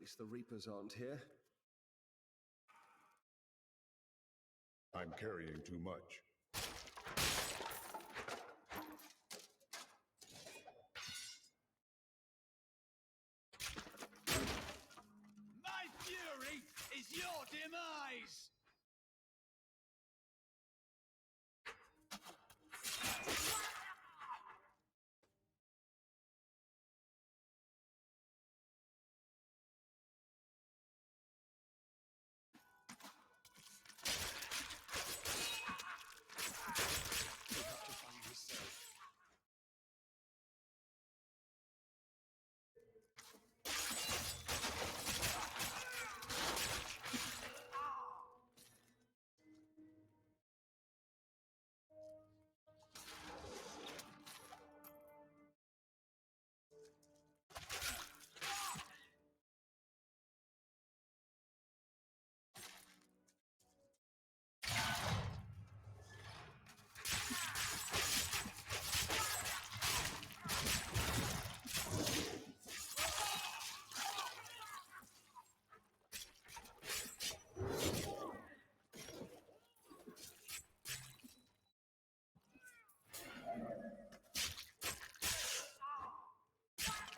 least the Reapers aren't here. I'm carrying too much. My fury is your demise!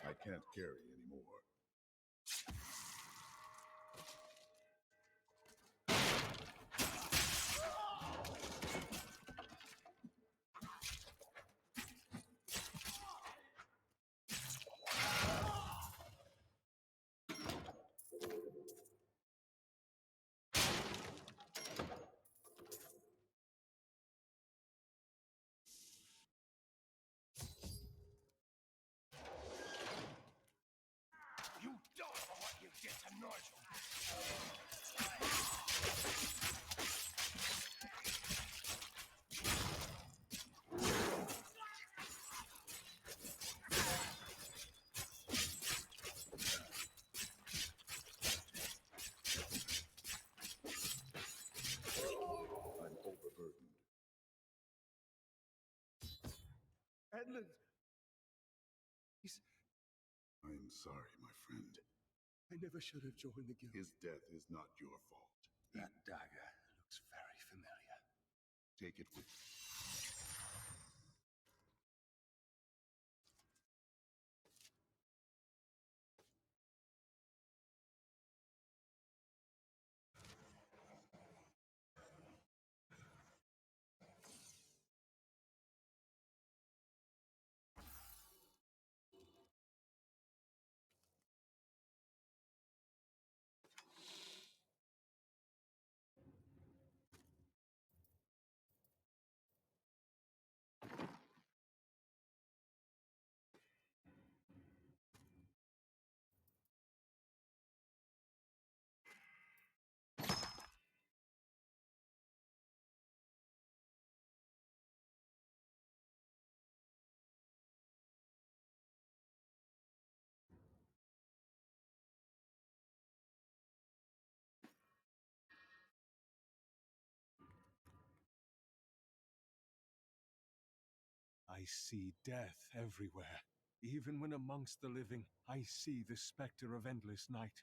I can't carry anymore. You die for what you get to Nigel! I'm overburdened. Edmund! He's... I'm sorry, my friend. I never should have joined the guild. His death is not your fault. That dagger looks very familiar. Take it with you. I see death everywhere. Even when amongst the living, I see the specter of endless night.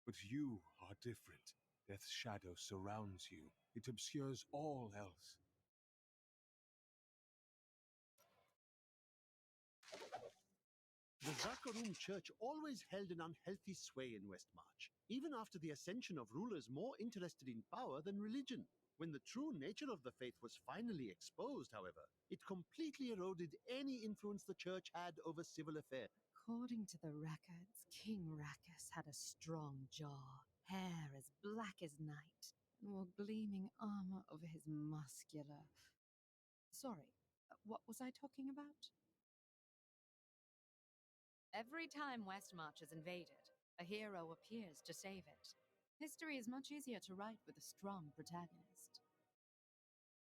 But you are different. Death's shadow surrounds you. It obscures all else. The Zakarum Church always held an unhealthy sway in Westmarch, even after the ascension of rulers more interested in power than religion. When the true nature of the faith was finally exposed, however, it completely eroded any influence the church had over civil affairs. According to the records, King Rackus had a strong jaw, hair as black as night, and wore gleaming armor over his muscular... Sorry, what was I talking about? Every time Westmarch is invaded, a hero appears to save it. History is much easier to write with a strong protagonist.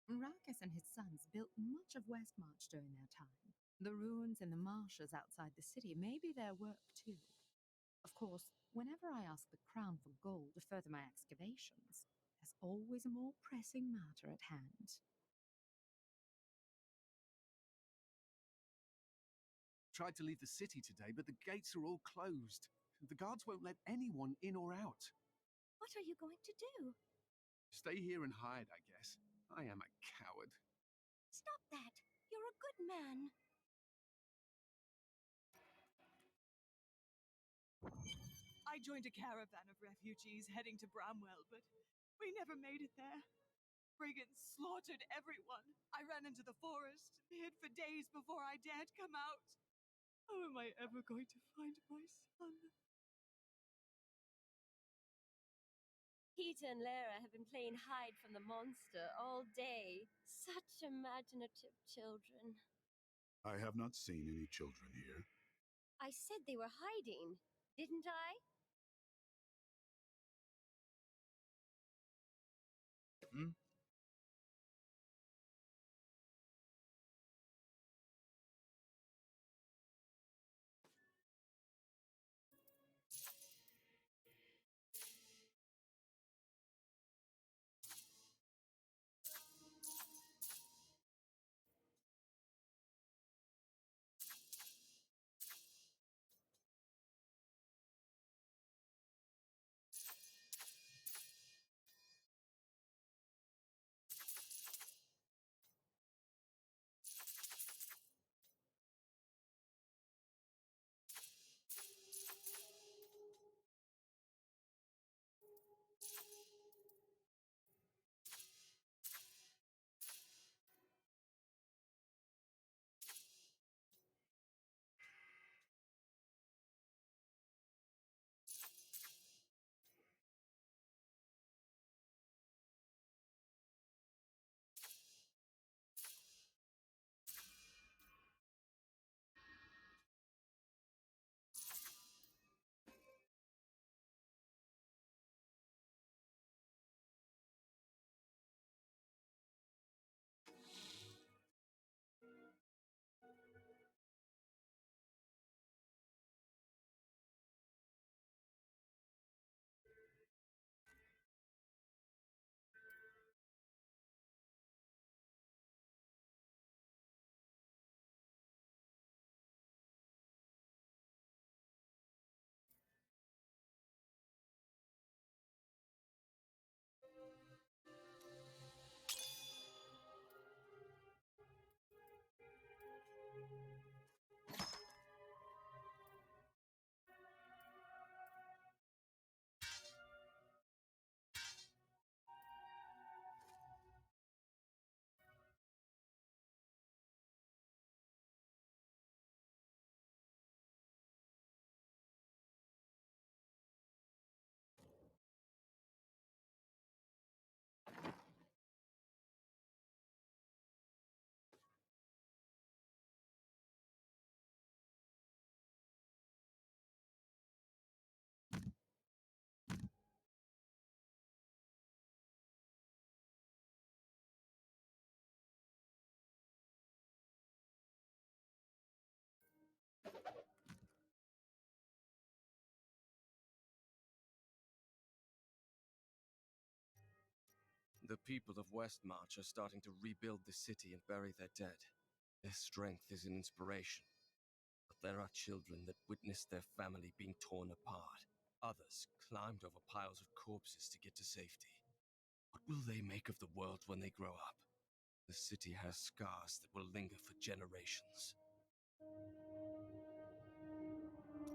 Rackus and his sons built much of Westmarch during their time. The ruins in the marshes outside the city may be their work too. Of course, whenever I ask the Crown for gold to further my excavations, there's always a more pressing matter at hand. Tried to leave the city today, but the gates are all closed. The guards won't let anyone in or out. What are you going to do? Stay here and hide, I guess. I am a coward. Stop that. You're a good man. I joined a caravan of refugees heading to Bramwell, but we never made it there. Brigands slaughtered everyone. I ran into the forest, hid for days before I dared come out. How am I ever going to find my son? Peter and Lara have been playing hide from the monster all day. Such imaginative children. I have not seen any children here. I said they were hiding, didn't I? Hmm? The people of Westmarch are starting to rebuild the city and bury their dead. Their strength is an inspiration. But there are children that witnessed their family being torn apart. Others climbed over piles of corpses to get to safety. What will they make of the world when they grow up? The city has scars that will linger for generations.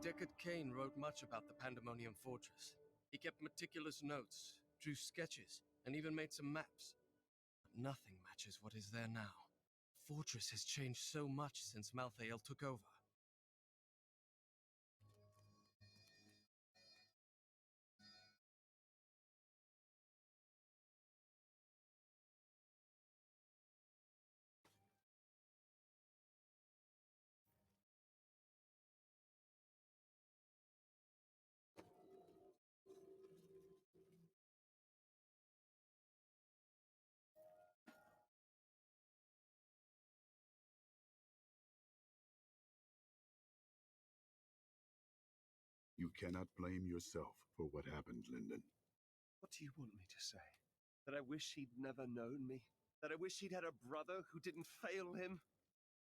Deckard Cain wrote much about the Pandemonium Fortress. He kept meticulous notes, drew sketches, and even made some maps. But nothing matches what is there now. The fortress has changed so much since Malthael took over. You cannot blame yourself for what happened, Lyndon. What do you want me to say? That I wish he'd never known me? That I wish he'd had a brother who didn't fail him?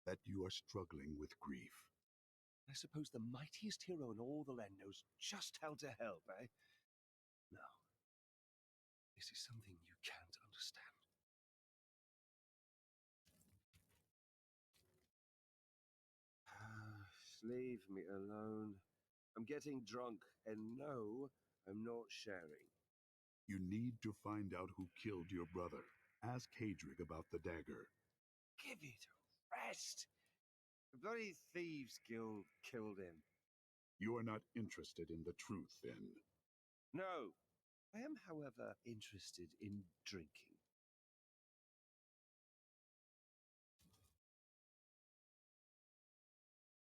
That you are struggling with grief. I suppose the mightiest hero in all the land knows just how to help, eh? No. This is something you can't understand. Leave me alone. I'm getting drunk, and no, I'm not sharing. You need to find out who killed your brother. Ask Hadrig about the dagger. Give it a rest. The bloody thieves guild killed him. You are not interested in the truth, then. No. I am, however, interested in drinking.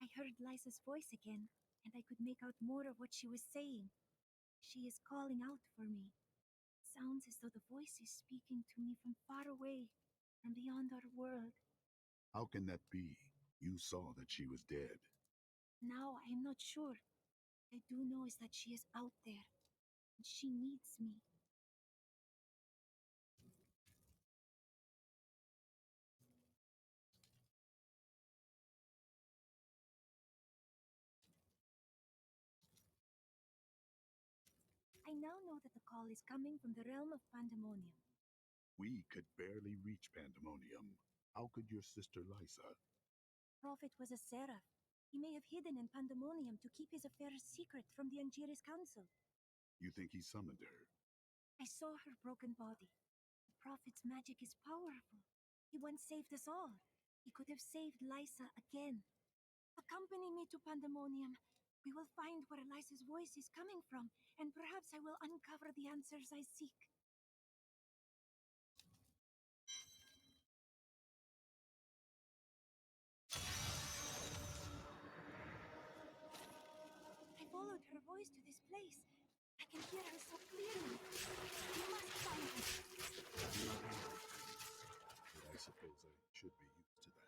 I heard Lysa's voice again, and I could make out more of what she was saying. She is calling out for me. Sounds as though the voice is speaking to me from far away, from beyond our world. How can that be? You saw that she was dead. Now I am not sure. I do know is that she is out there, and she needs me. I now know that the call is coming from the realm of Pandemonium. We could barely reach Pandemonium. How could your sister Lysa? Prophet was a seraph. He may have hidden in Pandemonium to keep his affairs secret from the Angiris Council. You think he summoned her? I saw her broken body. The Prophet's magic is powerful. He once saved us all. He could have saved Lysa again. Accompany me to Pandemonium. We will find where Lysa's voice is coming from, and perhaps I will uncover the answers I seek. I followed her voice to this place. I can hear her so clearly. We must find her. But I suppose I should be used to that.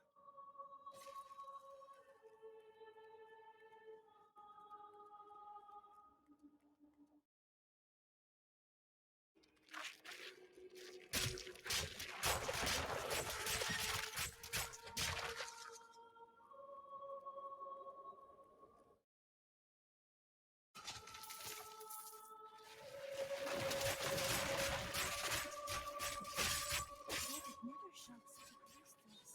Yet it never shouts so close to us.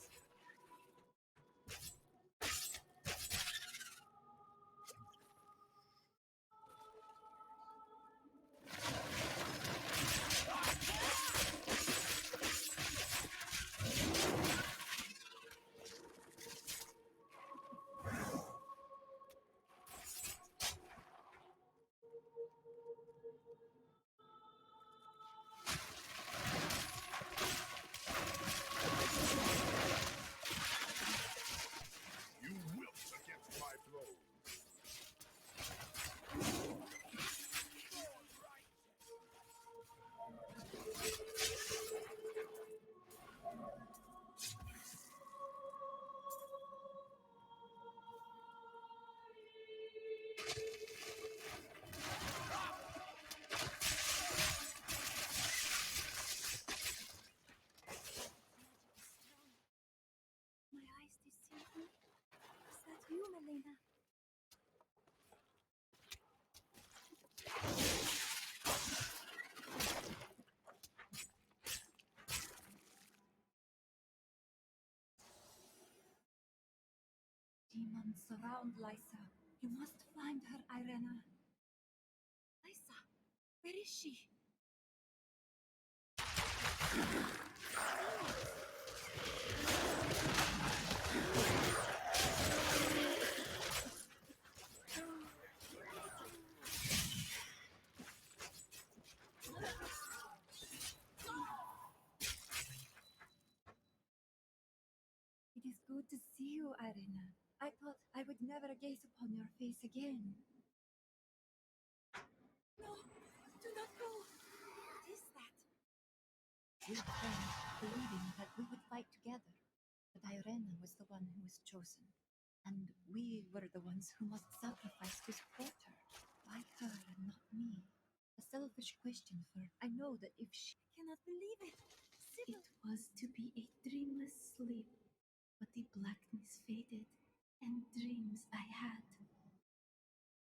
You wilt against my blows. My eyes deceive me. Is that you, Melina? Demons surround Lysa. You must find her, Irena. Lysa, where is she? It is good to see you, Irena. I thought I would never gaze upon your face again. No, do not go. What is that? We prayed, believing that we would fight together. But Irena was the one who was chosen. And we were the ones who must sacrifice to support her. Why her and not me? A selfish question, for I know that if she... I cannot believe it. Sybil. It was to be a dreamless sleep, but the blackness faded. And dreams I had.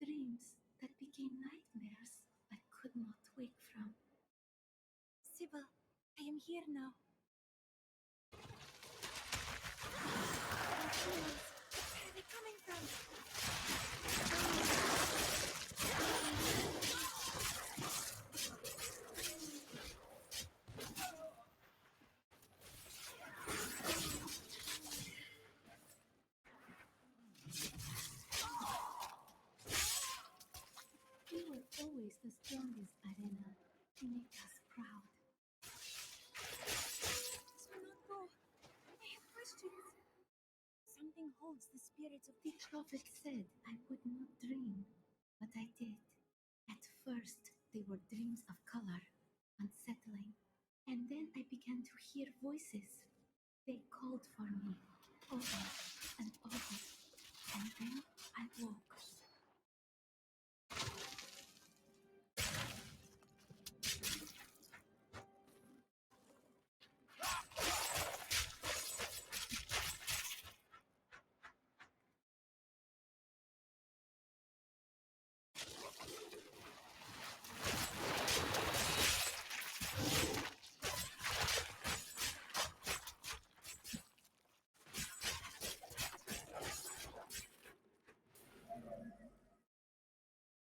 Dreams that became nightmares I could not wake from. Sybil, I am here now. Where are they coming from? We were always the strongest, Arena. To make us proud. This will not go. I have questions. Something holds the spirits of the prophet said I would not dream, but I did. At first, they were dreams of color, unsettling. And then I began to hear voices. They called for me, over and over. And then I woke.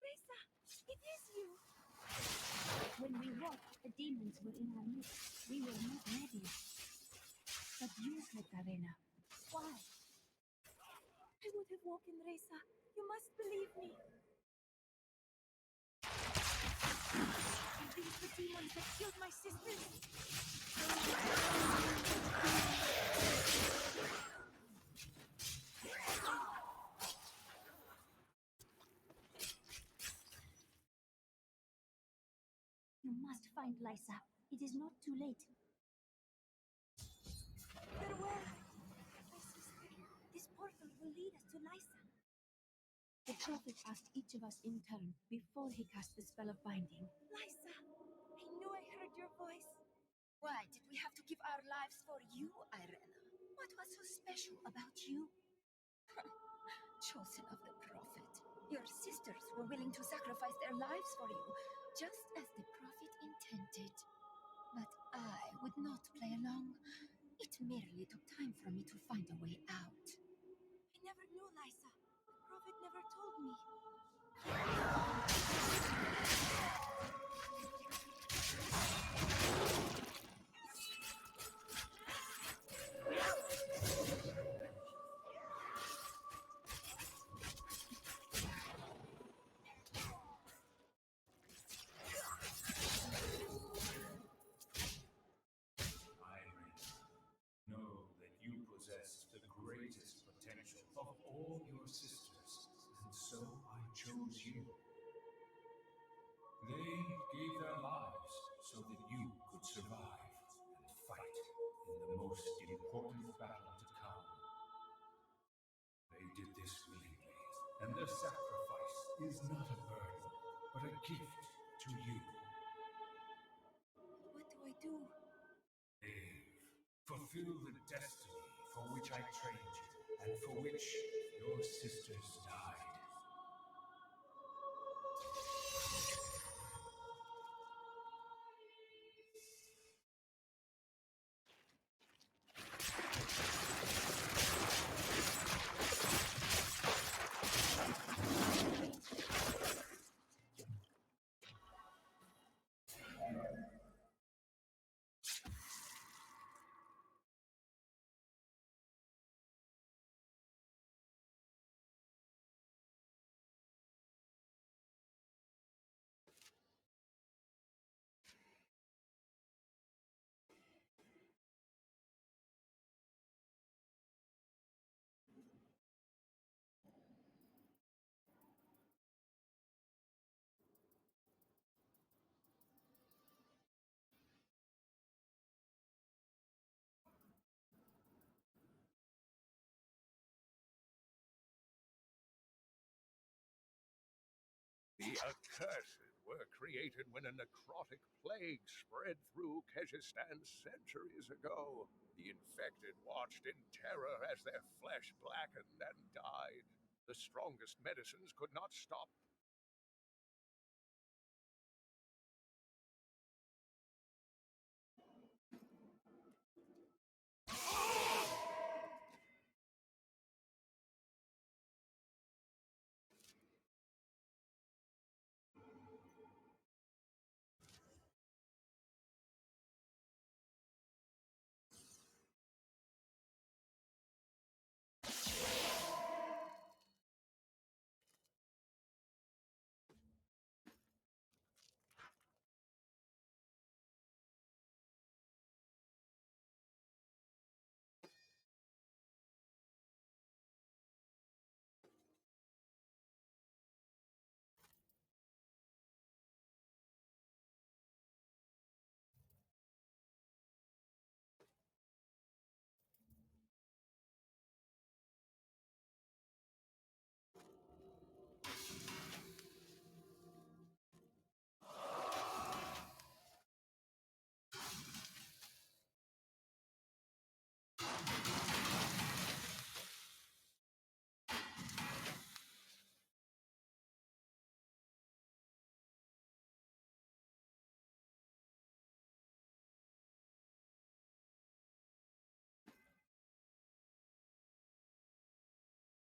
Risa, it is you! When we walked, the demons were in our midst. We were not ready. But you said, Arena. Why? I would have woken Risa. You must believe me. Are these the demons that killed my sisters? You must find Lysa. It is not too late. Farewell, my sister. This portal will lead us to Lysa. The prophet asked each of us in turn before he cast the spell of binding. Lysa, I knew I heard your voice. Why did we have to give our lives for you, Irena? What was so special about you? Chosen of the prophet. Your sisters were willing to sacrifice their lives for you, just as the prophet intended. But I would not play along. It merely took time for me to find a way out. I never knew, Lysa. The prophet never told me. Iris, know that you possess the greatest potential of all your sisters, and so I chose you. They gave their lives so that you could survive and fight in the most important battle to come. They did this willingly, and their sacrifice is not a burden, but a gift to you. What do I do? Brave. Fulfill the destiny for which I trained you, and for which your sisters died. The accursed were created when a necrotic plague spread through Kyrgyzstan centuries ago. The infected watched in terror as their flesh blackened and died. The strongest medicines could not stop.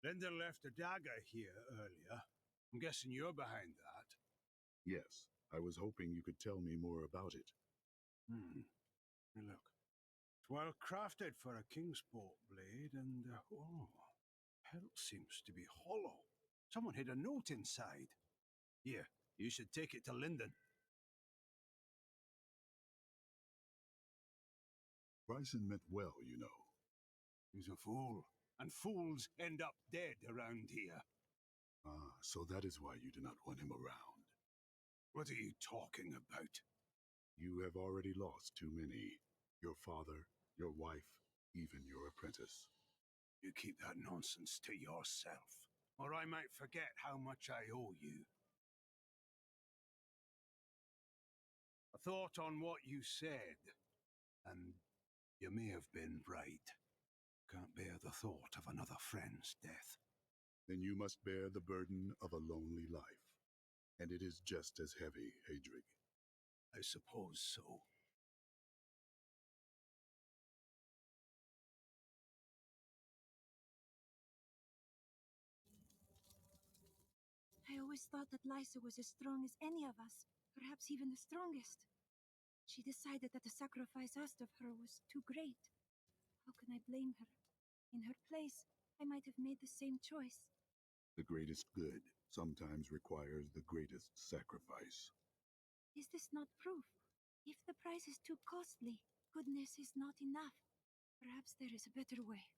Lyndon left a dagger here earlier. I'm guessing you're behind that. Yes, I was hoping you could tell me more about it. Look. It's well crafted for a Kingsport blade, and hilt seems to be hollow. Someone hid a note inside. Here, you should take it to Lyndon. Bryson meant well, you know. He's a fool, and fools end up dead around here. Ah, so that is why you do not want him around. What are you talking about? You have already lost too many. Your father, your wife, even your apprentice. You keep that nonsense to yourself, or I might forget how much I owe you. I thought on what you said, and you may have been right. Can't bear the thought of another friend's death. Then you must bear the burden of a lonely life. And it is just as heavy, Hadrig. I suppose so. I always thought that Lysa was as strong as any of us, perhaps even the strongest. She decided that the sacrifice asked of her was too great. How can I blame her? In her place, I might have made the same choice. The greatest good sometimes requires the greatest sacrifice. Is this not proof? If the price is too costly, goodness is not enough. Perhaps there is a better way.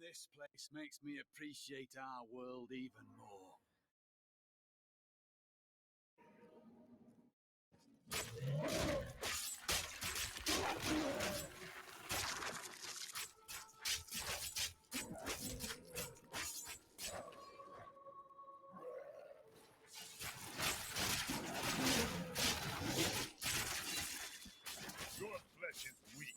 this place makes me appreciate our world even more. Your flesh is weak.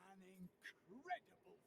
An incredible feat.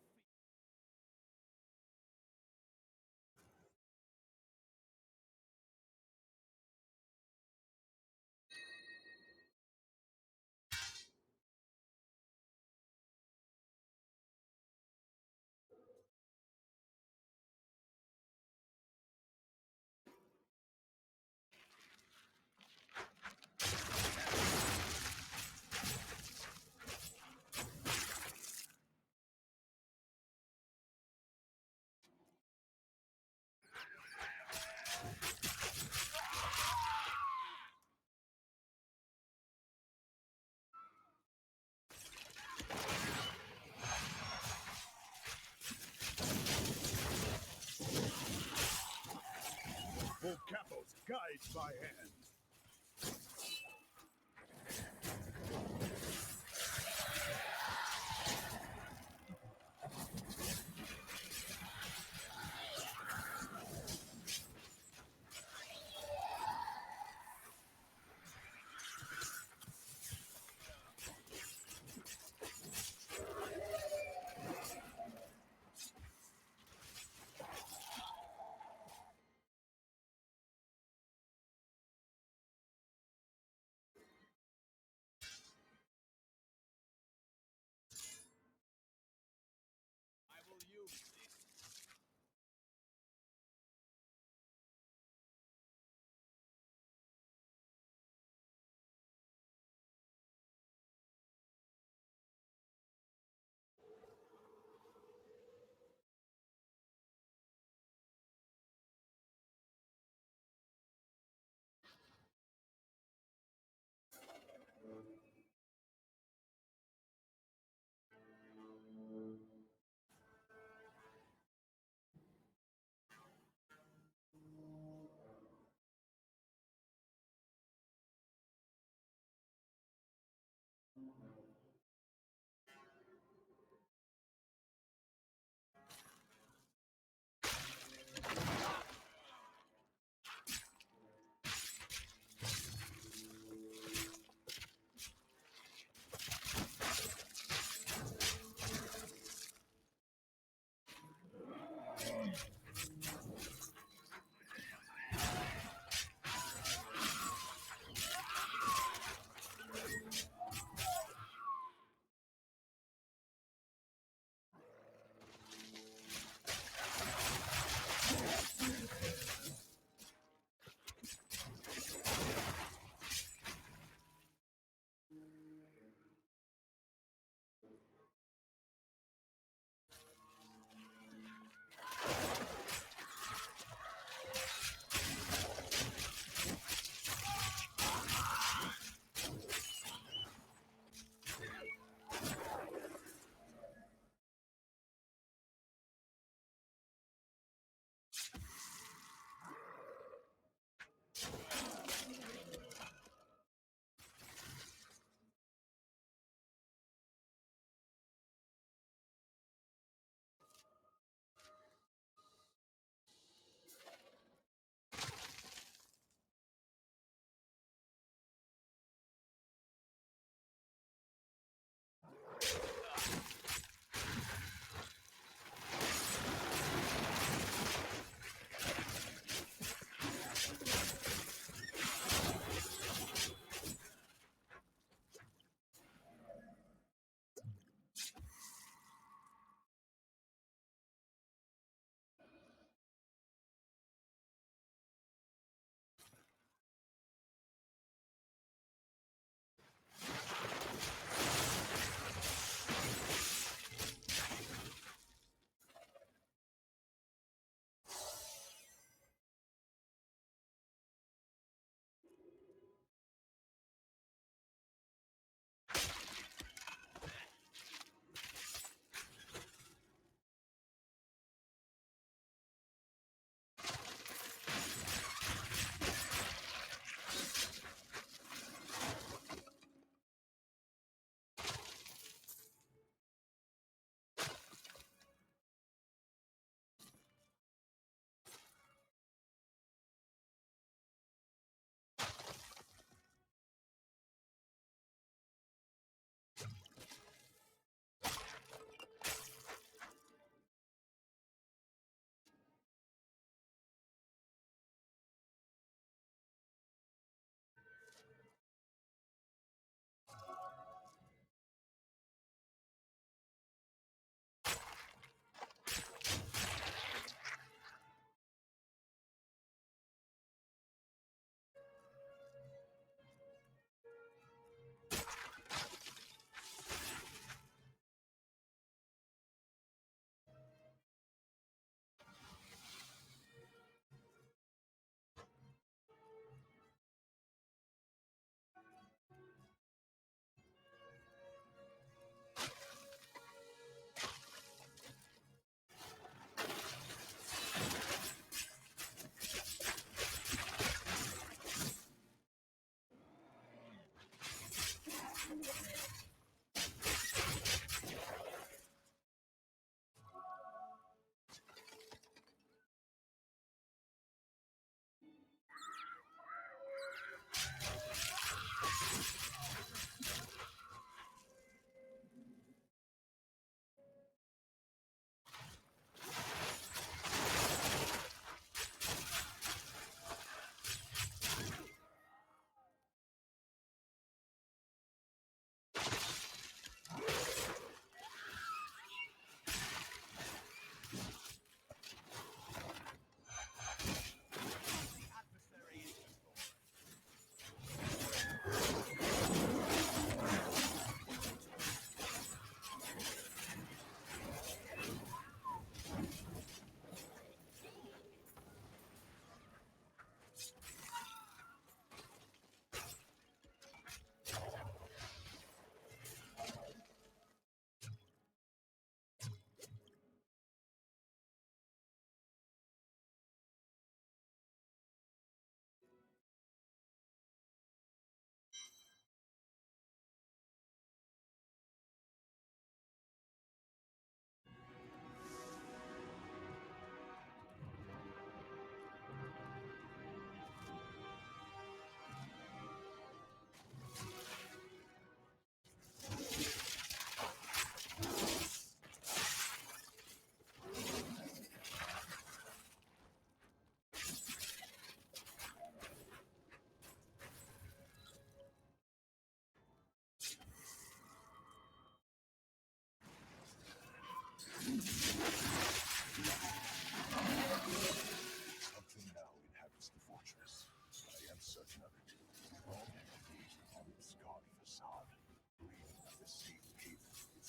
Full capos guides by hand. I will use this.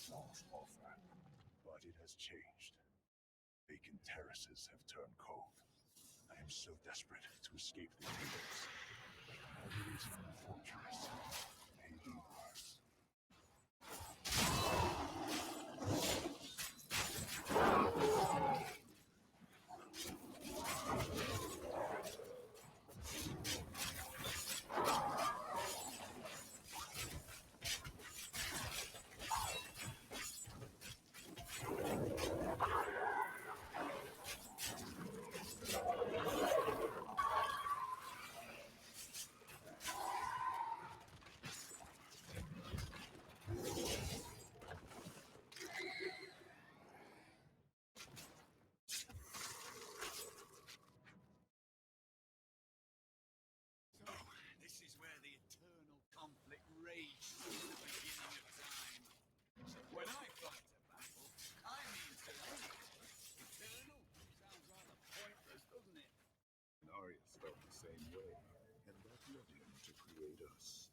false offer, but it has changed. Vacant terraces have turned cold. I am so desperate to escape the kingdoms. All it is from the fortress may be worse. So, this is where the eternal conflict raged since the beginning of time. When I fight a battle, I mean to end it. Eternal? Sounds rather pointless, doesn't it? Arius felt the same way, and that led him to create us.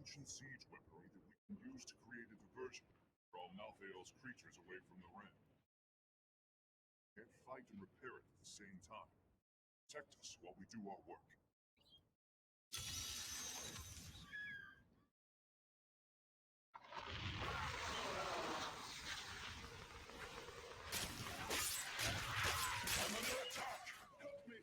ancient siege weaponry that we can use to create a diversion. Draw Malthael's creatures away from the Ren. Can't fight and repair it at the same time. Protect us while we do our work. I'm under attack! Help me!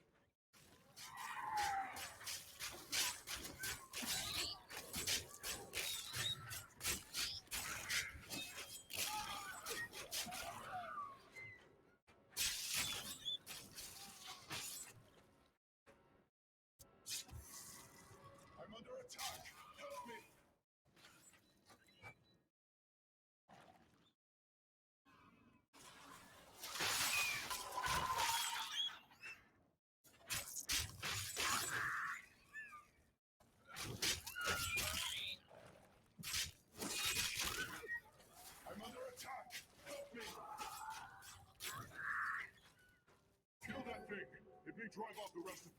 I'm under attack! Help me! I'm under attack! Help me! Kill that thing! It may drive off the rest of them.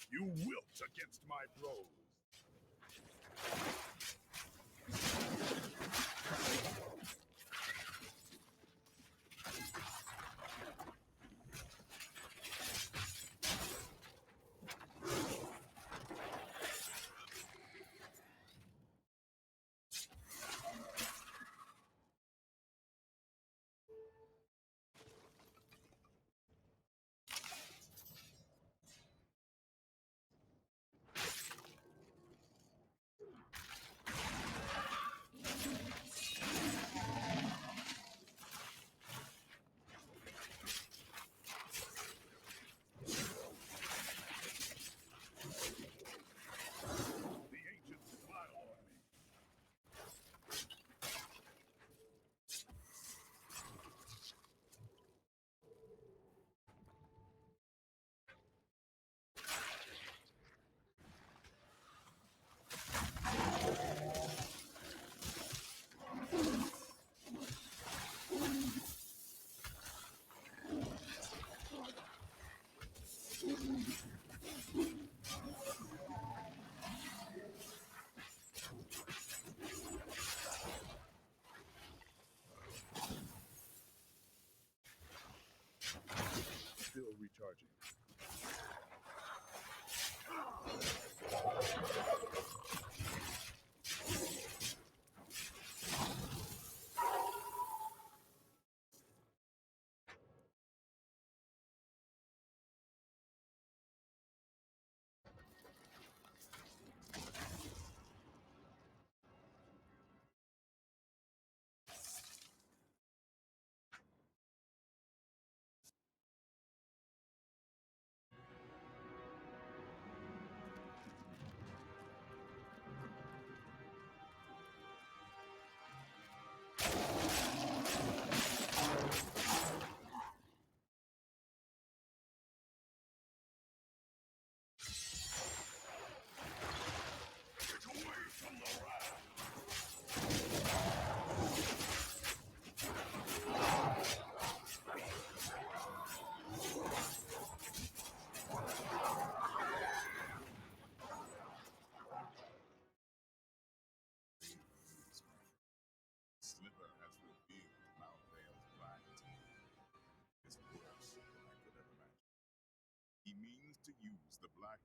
You wilt against my blows. The ancients smile on me. Still recharging.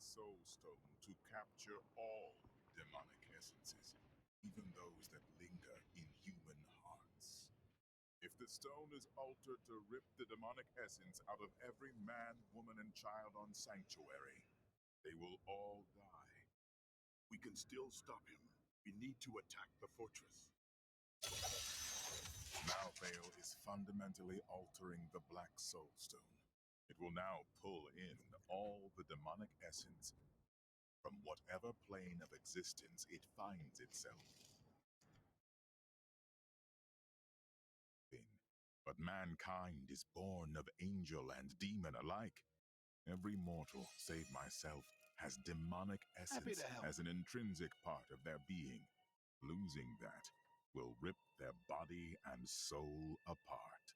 Soul Stone to capture all demonic essences, even those that linger in human hearts. If the stone is altered to rip the demonic essence out of every man, woman, and child on Sanctuary, they will all die. We can still stop him. We need to attack the fortress. Malthael is fundamentally altering the Black Soul Stone. It will now pull in all the demonic essence from whatever plane of existence it finds itself in. But mankind is born of angel and demon alike. Every mortal, save myself, has demonic essence as an intrinsic part of their being. Losing that will rip their body and soul apart.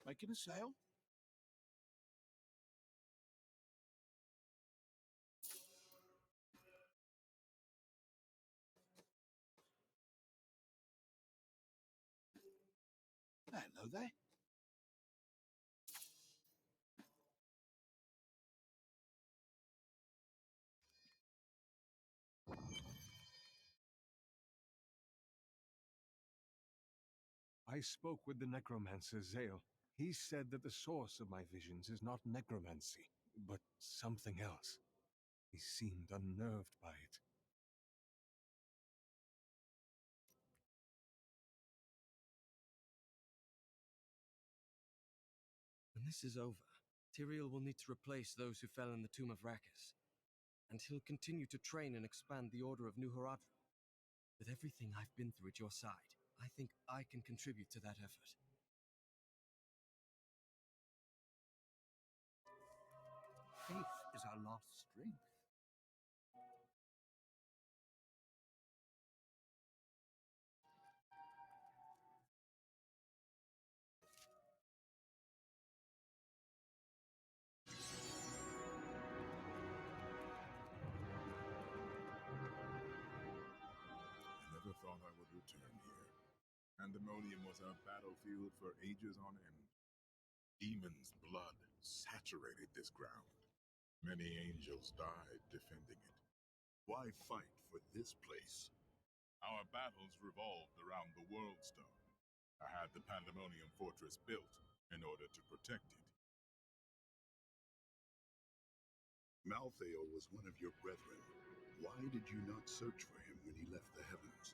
Making a sail? Hello there. I spoke with the necromancer Zale. He said that the source of my visions is not necromancy, but something else. He seemed unnerved by it. When this is over, Tyrael will need to replace those who fell in the tomb of Rakis, and he'll continue to train and expand the Order of New Horadrim. With everything I've been through at your side, I think I can contribute to that effort. Faith is our last strength. I never thought I would return here. Pandemonium was a battlefield for ages on end. Demons' blood saturated this ground. Many angels died defending it. Why fight for this place? Our battles revolved around the World Stone. I had the Pandemonium Fortress built in order to protect it. Malthael was one of your brethren. Why did you not search for him when he left the heavens?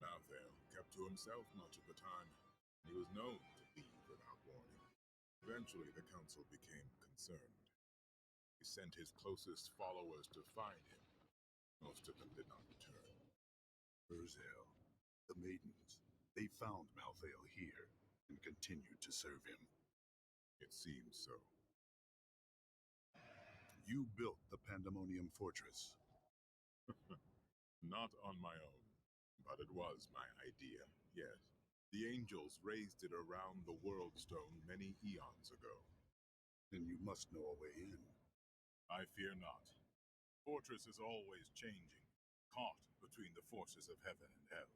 Malthael kept to himself much of the time. He was known to leave without warning. Eventually, the council became concerned. He sent his closest followers to find him. Most of them did not return. Urzel, the maidens, they found Malthael here and continued to serve him. It seems so. You built the Pandemonium Fortress. Not on my own, but it was my idea, yes. The angels raised it around the World Stone many eons ago. Then you must know a way in. I fear not. Fortress is always changing, caught between the forces of heaven and hell.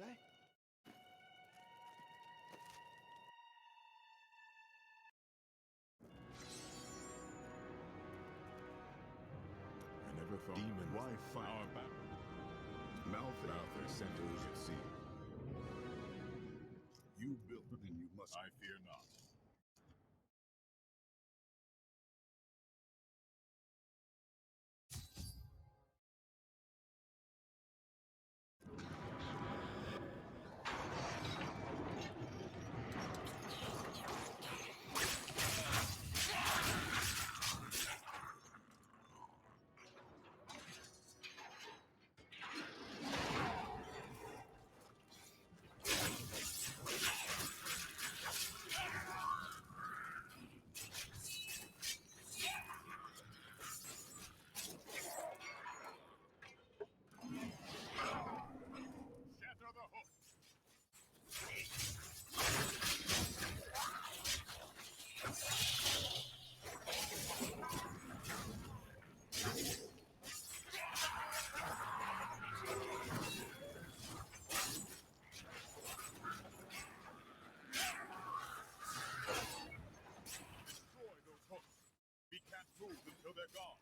eh? I never thought. Demon, why fight? Our battle. Malthus sent us at sea. You built it, and you must. I fear not. Destroy those hooks. We can't move until they're gone.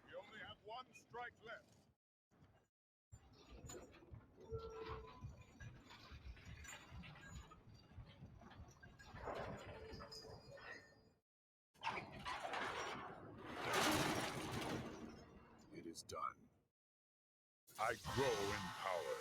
We only have one strike left. It is done. I grow in power.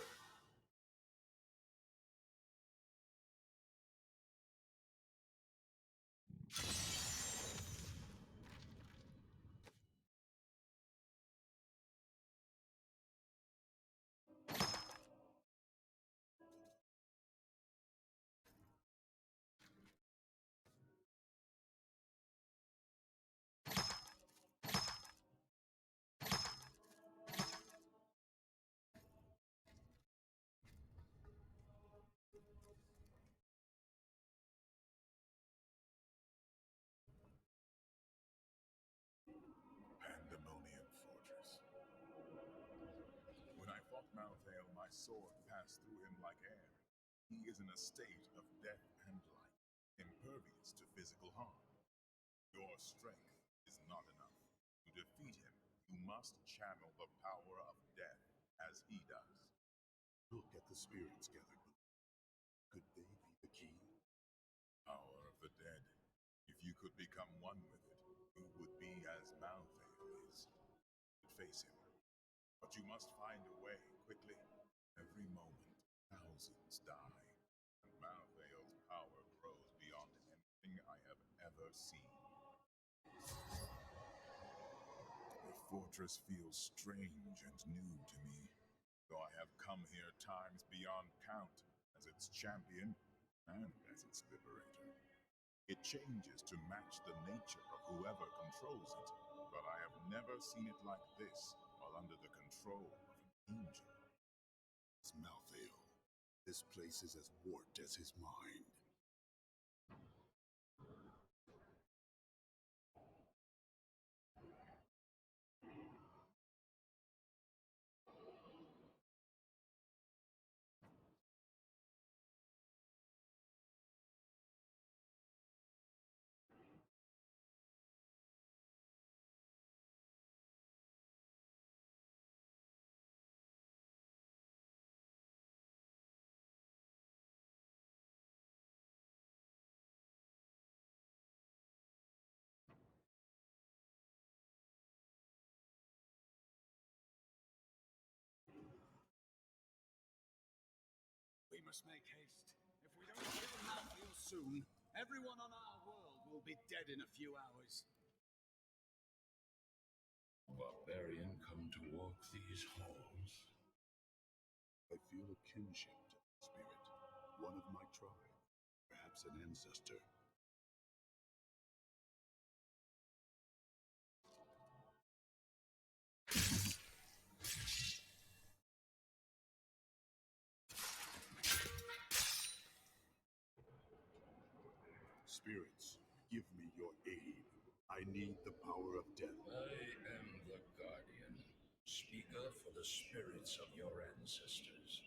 Pandemonium Fortress. When I fought Malthael, my sword passed through him like air. He is in a state of death and life, impervious to physical harm. Your strength is not enough. To defeat him, you must channel the power of death as he does. Look at the spirits gathered. Could they be the key? Power of the dead. If you could become one with it, you would be as Malthael is. Face him. But you must find a way quickly. Every moment, thousands die. And Malthael's power grows beyond anything I have ever seen. The fortress feels strange and new to me, though I have come here times beyond count as its champion and as its liberator. It changes to match the nature of whoever controls it, but I have never seen it like this while under the control of an angel. It's Malthael. This place is as warped as his mind. We must make haste. If we don't kill Malthael soon, everyone on our world will be dead in a few hours. Barbarian come to walk these halls. I feel a kinship to the spirit. One of my tribe. Perhaps an ancestor. Spirits, give me your aid. I need the power of death. I am the Guardian, speaker for the spirits of your ancestors.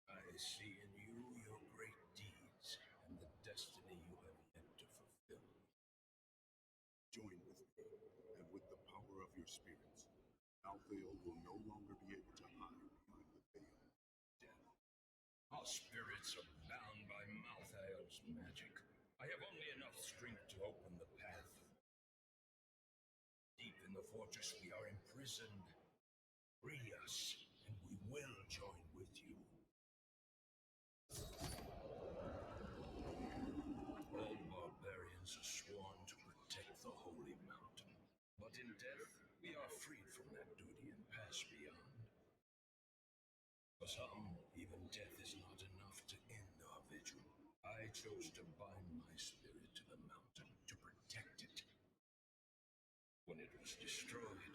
I see in you your great deeds and the destiny you have yet to fulfill. Join with me, and with the power of your spirits, Althea will no longer be able to hide behind the veil of death. Our spirits are bound by Malthael's magic. I have only enough strength to open the path. Deep in the fortress we are imprisoned. Free us, and we will join with you. All barbarians are sworn to protect the Holy Mountain. But in death, we are freed from that duty and pass beyond. For some, even death is not enough to end our vigil. I chose to bind my spirit to the mountain to protect it. When it was destroyed,